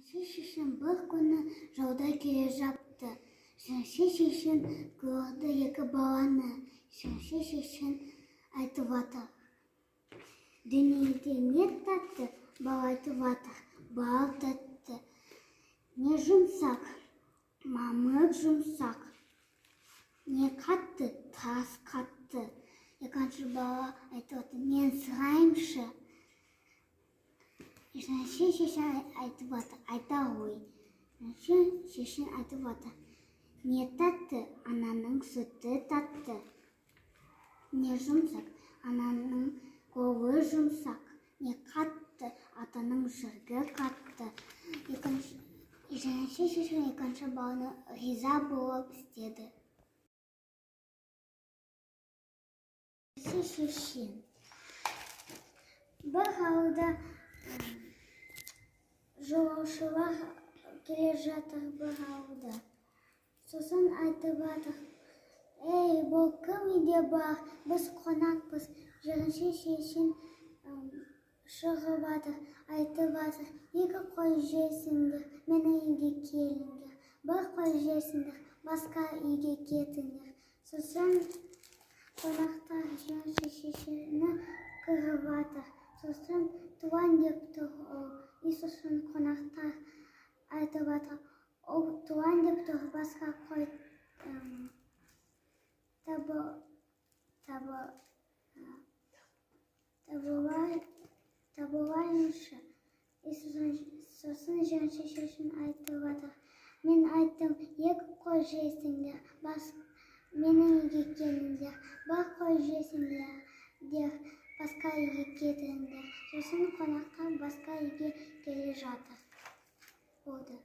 Шешен бір күні жолда келе жатты. Шешен көрді екі баланы. Шешен айтып жатыр: дүниеде не татты? Бала айтып жатыр: бал татты. Не жұмсақ? Мамық жұмсақ. Не қатты? Тас қатты. Екінші бала айтып жатыр: мен сұрайымшы. Шешен айтып жатыр: айта ғой. Шешен айтып жатыр: не татты? Ананың сүті татты. Не жұмсақ? Ананың қолы жұмсақ. Не қатты? Атаның жүрегі қатты. Шешен екінші баланы риза болып істеді. Шешен бір ауылда жолаушылар келе жатыр бір ауылда. Сосын айтып жатыр: ей, бұл кім үйде бар? Біз қонақпыз. Шешен шығып жатыр, айтып жатыр: екі қой жейсіңдер, менің үйге келіңдер. Бір қой жейсіңдер, басқа үйге кетіңдер. Сосын қонақтар шешені кіріп жатыр. Сосын туан деп тұр ол. Сосын қонақтар айтып жатыр: ол туан деп тұр, басқа қой табылайыншы. Сосын шешен айтып жатыр: мен айттым, екі қой жейсіңдер, менің үйге келіңдер. Бір қой жейсіңдер, басқа үйге кетіңдер. Сосын қонақтар басқа үйге келе жатыр. Болды.